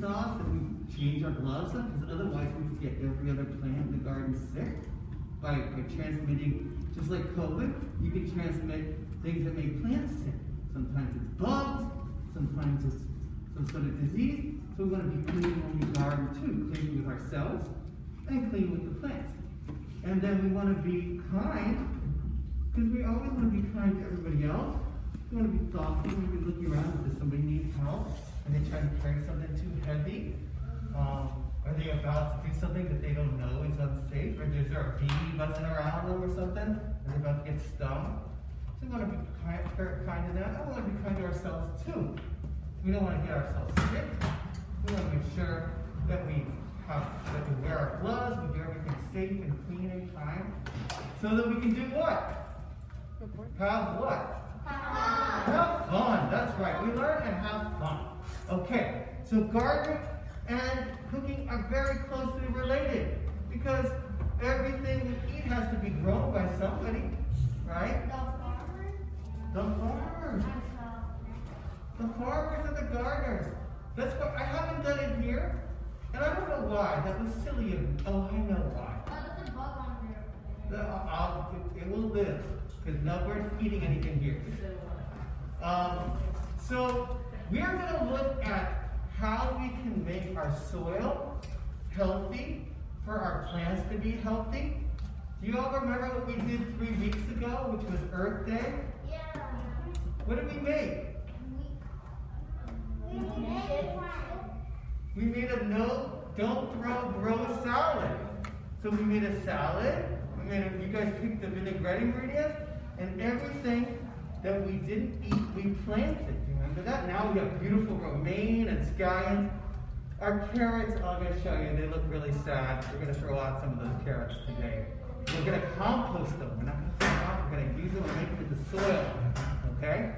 off, that we change our gloves up, because otherwise we could get every other plant in the garden sick by transmitting, just like COVID, you can transmit things that make plants sick. Sometimes it's bugs, sometimes it's some sort of disease. So we want to be clean when we garden too, clean with ourselves and clean with the plants. And then we want to be kind, because we always want to be kind to everybody else. We want to be thoughtful when we look around. Does somebody need help? And they try to carry something too heavy? Are they about to do something that they don't know is unsafe? Or is there a bee buzzing around them or something? Are they about to get stung? So we want to be kind to them. And we want to be kind to ourselves too. We don't want to get ourselves sick. We want to make sure that we wear our gloves, we do everything safe and clean and kind, so that we can do what? Have what? Have fun. That's right. We learn and have fun. Okay, so gardening and cooking are very closely related, because everything we eat has to be grown by somebody, right? The farmers. The farmers and the gardeners. That's what I haven't done it here, and I don't know why. That was silly of me. Oh, I know why. There's a bug on here. It will live, because nobody's eating anything here. So we're going to look at how we can make our soil healthy for our plants to be healthy. Do you all remember what we did 3 weeks ago, which was Earth Day? Yeah. What did we make? We made a don't throw, grow salad. So we made a salad. You guys picked the vinaigrette ingredients, and everything that we didn't eat, we planted. Do you remember that? Now we have beautiful romaine and scallions. Our carrots, I'm going to show you, they look really sad. We're going to throw out some of those carrots today. We're going to compost them. We're not going to throw them out. We're going to use them and make them into soil. Okay?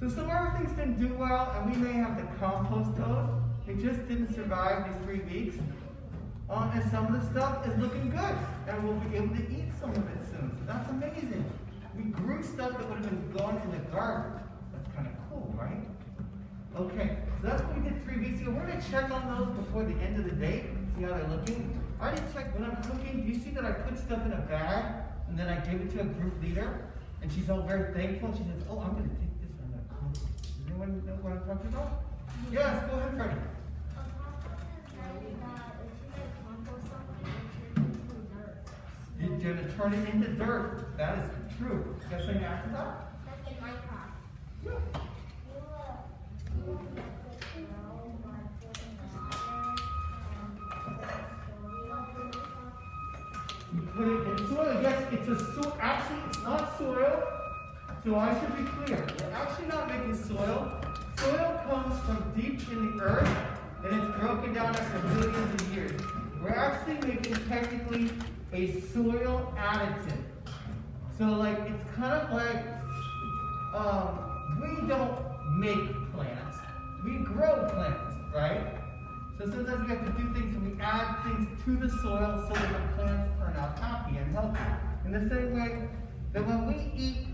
So some of our things didn't do well, and we may have to compost those. It just didn't survive these 3 weeks. And some of the stuff is looking good, and we'll be able to eat some of it soon. So that's amazing. We grew stuff that would have been gone in the garden. That's kind of cool, right? Okay, so that's what we did 3 weeks ago. We're going to check on those before the end of the day, see how they're looking. I already checked when I'm cooking. Do you see that I put stuff in a bag, and then I gave it to a group leader, and she's all very thankful. She says, oh, I'm going to take this and I'm going to compost it. Does anyone know what I'm talking about? Yes, go ahead, Freddie. You're going to turn it into dirt. That is true. You got something after that? That's in Minecraft. Yeah. You put it in soil. Yes, it's a soil. Actually, it's not soil. So I should be clear. We're actually not making soil. Soil comes from deep in the earth, and it's broken down after millions of years. We're actually making technically a soil additive. So like, it's kind of like, we don't make plants, we grow plants, right? So sometimes we have to do things and we add things to the soil so that the plants turn out happy and healthy. In the same way that when we eat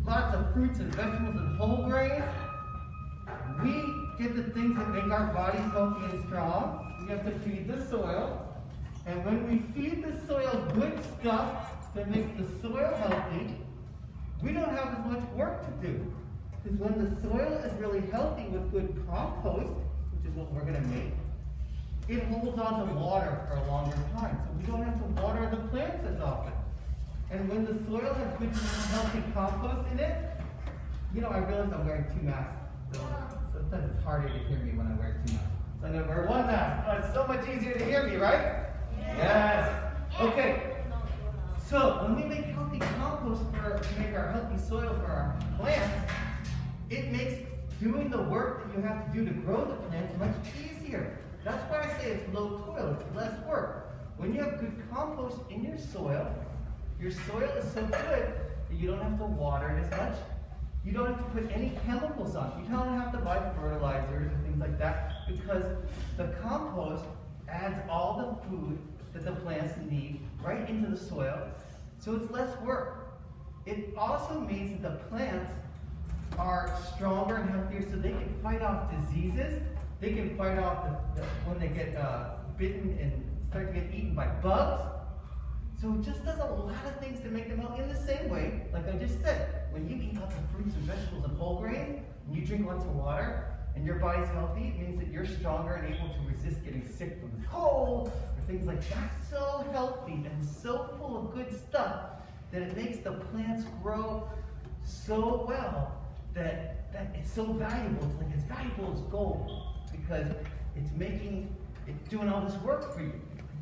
lots of fruits and vegetables and whole grains, we get the things that make our bodies healthy and strong. We have to feed the soil. And when we feed the soil good stuff that makes the soil healthy, we don't have as much work to do. Because when the soil is really healthy with good compost, which is what we're going to make, it holds on to water for a longer time. So we don't have to water the plants as often. And when the soil has good healthy compost in it, you know, I realize I'm wearing 2 masks. So sometimes it's harder to hear me when I wear 2 masks. So I'm going to wear 1 mask. Oh, it's so much easier to hear me, right? Yes. Okay. So when we make healthy compost to make our healthy soil for our plants, it makes doing the work that you have to do to grow the plants much easier. That's why I say it's low toil, it's less work. When you have good compost in your soil is so good that you don't have to water it as much. You don't have to put any chemicals on it. You don't have to buy fertilizers and things like that, because the compost adds all the food that the plants need right into the soil, so it's less work. It also means that the plants are stronger and healthier, so they can fight off diseases They can fight off when they get bitten and start to get eaten by bugs. So it just does a lot of things to make them healthy. In the same way, like I just said, when you eat lots of fruits and vegetables and whole grain, and you drink lots of water, and your body's healthy, it means that you're stronger and able to resist getting sick from the cold, or things like that. So healthy and so full of good stuff that it makes the plants grow so well that it's so valuable. It's like as valuable as gold because it's doing all this work for you.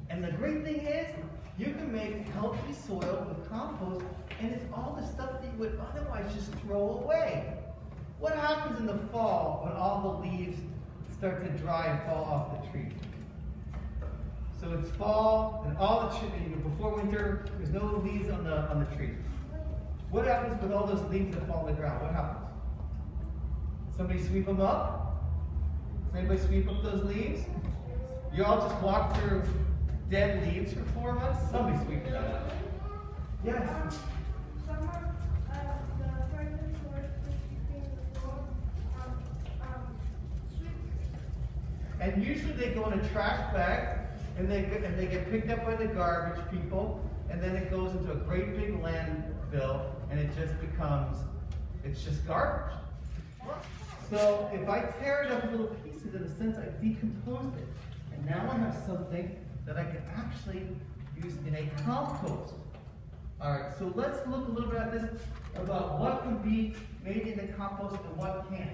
And the great thing is, you can make healthy soil with compost, and it's all the stuff that you would otherwise just throw away. What happens in the fall when all the leaves start to dry and fall off the tree? So it's fall, and all the trees, before winter, there's no leaves on the tree. What happens with all those leaves that fall on the ground? What happens? Somebody sweep them up? Does anybody sweep up those leaves? You all just walk through dead leaves for 4 months? Somebody sweep it up. Yes? And usually they go in a trash bag, and they get picked up by the garbage people, and then it goes into a great big landfill, and it's just garbage. So if I tear it up in little pieces, in a sense, I decomposed it. And now I have something that I can actually use in a compost. All right, so let's look a little bit at this, about what can be made into compost and what can't.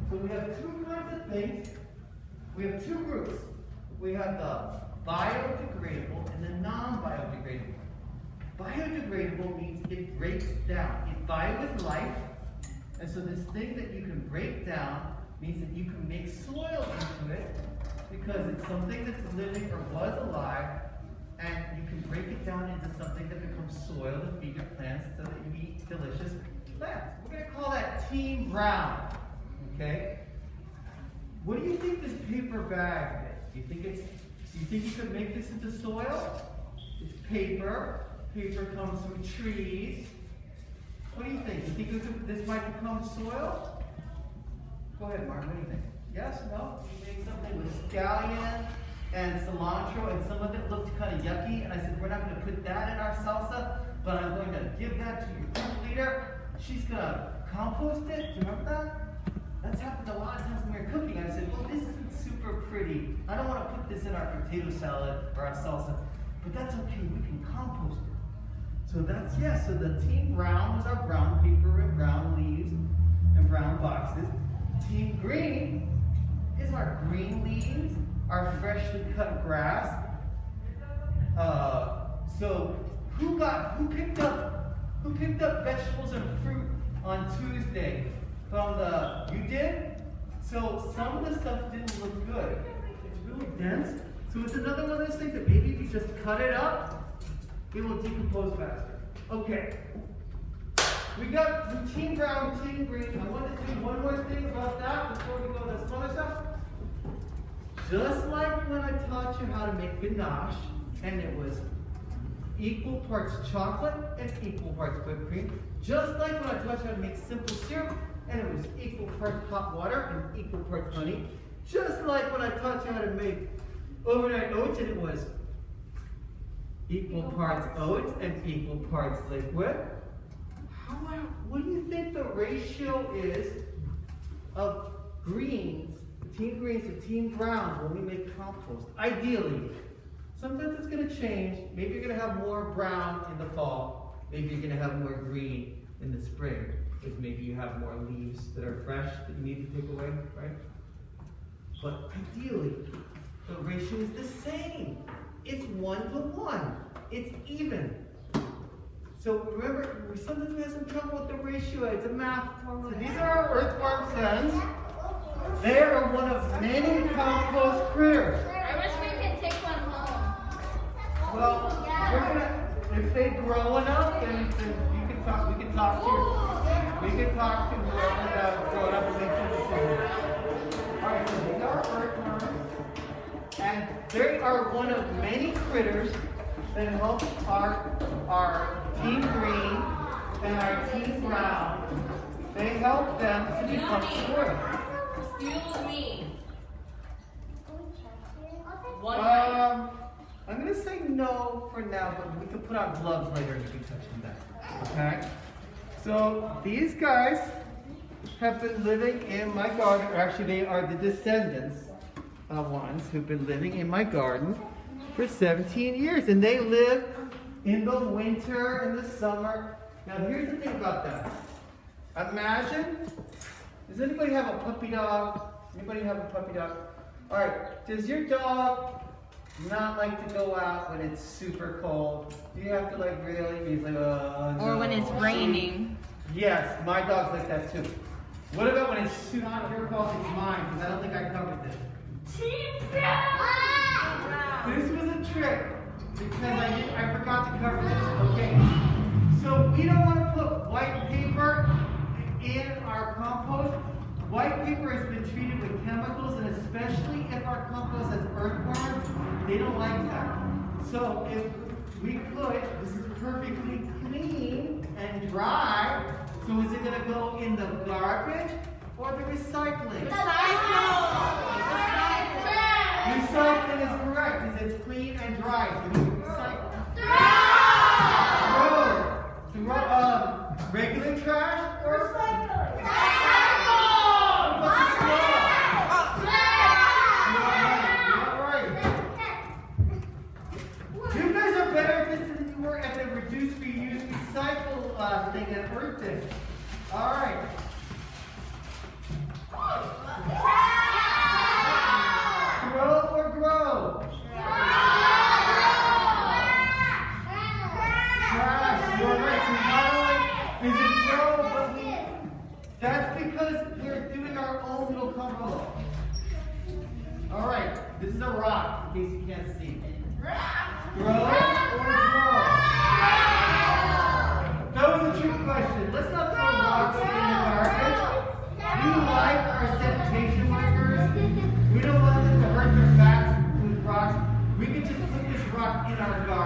So we have two kinds of things. We have two groups. We have the biodegradable and the non-biodegradable. Biodegradable means it breaks down. Bio is life, and so this thing that you can break down means that you can make soil into it because it's something that's living or was alive, and you can break it down into something that becomes soil to feed your plants so that you eat delicious plants. We're going to call that Team Brown, okay? What do you think this paper bag is? Do you think you could make this into soil? It's paper. Paper comes from trees. What do you think? Do you think this might become soil? Go ahead, Mark. What do you think? Yes? No? You made something with scallion and cilantro, and some of it looked kind of yucky, and I said, we're not going to put that in our salsa, but I'm going to give that to your group leader. She's going to compost it. Do you remember that? That's happened a lot of times when we were cooking. I said, well, this isn't super pretty. I don't want to put this in our potato salad or our salsa, but that's okay. We can compost it. So so the Team Brown is our brown paper and brown leaves and brown boxes. Team Green is our green leaves, our freshly cut grass. So who picked up vegetables and fruit on Tuesday? You did? So some of the stuff didn't look good. It's really dense. So it's another one of those things that maybe if you just cut it up, it will decompose faster. Okay. We got the Team Brown, Team Green. I want to do one more thing about that before we go to the smaller stuff. Just like when I taught you how to make ganache, and it was equal parts chocolate and equal parts whipped cream. Just like when I taught you how to make simple syrup, and it was equal parts hot water and equal parts honey. Just like when I taught you how to make overnight oats, and it was equal parts oats and equal parts liquid. What do you think the ratio is of greens, Team Greens to Team Browns when we make compost? Ideally. Sometimes it's going to change. Maybe you're going to have more brown in the fall. Maybe you're going to have more green in the spring. Because maybe you have more leaves that are fresh that you need to take away, right? But ideally, the ratio is the same. It's 1 to 1. It's even. So remember, sometimes we have some trouble with the ratio. It's a math formula. So these are our earthworm friends. They are one of many compost critters. I wish we could take one home. Well, if they grow enough, then we can talk to whoever has grown up and make some decisions. Alright, so these are earthworms. And they are one of many critters that help our Team Green and our Team Brown. They help them to become soil. Excuse me. know for now, but we can put on gloves later and you can touch them then. Okay? So these guys have been living in my garden, or actually they are the descendants of ones who've been living in my garden for 17 years. And they live in the winter and the summer. Now here's the thing about that. Imagine, does anybody have a puppy dog? Anybody have a puppy dog? All right, does your dog not like to go out when it's super cold? Do you have to like really? He's like, no. Or when it's raining. Yes, my dog's like that too. What about when it's super, not your fault, it's mine, because I don't think I covered this. This was a trick, because I forgot to cover this. Okay, so we don't want to put white paper in our compost. White paper has been treated with chemicals, and especially if our compost has earthworms, they don't like that. So if we could, this is perfectly clean and dry, so is it going to go in the garbage or the recycling? Recycling is correct, because it's clean and dry, so we can recycle. Regular trash or recycling? You guys are better at this than you were at the reduce, reuse, recycle thing at Earth Day. All right. Grow or grow? Trash. You're right. So not only is it grow, but that's because we're doing our own little compost. All right. This is a rock, in case you can't see. Grow or grow? That was a trick question. Let's not throw rocks in the garbage. We like our sanitation workers. We don't want them to hurt their backs with rocks. We can just put this rock in our garden.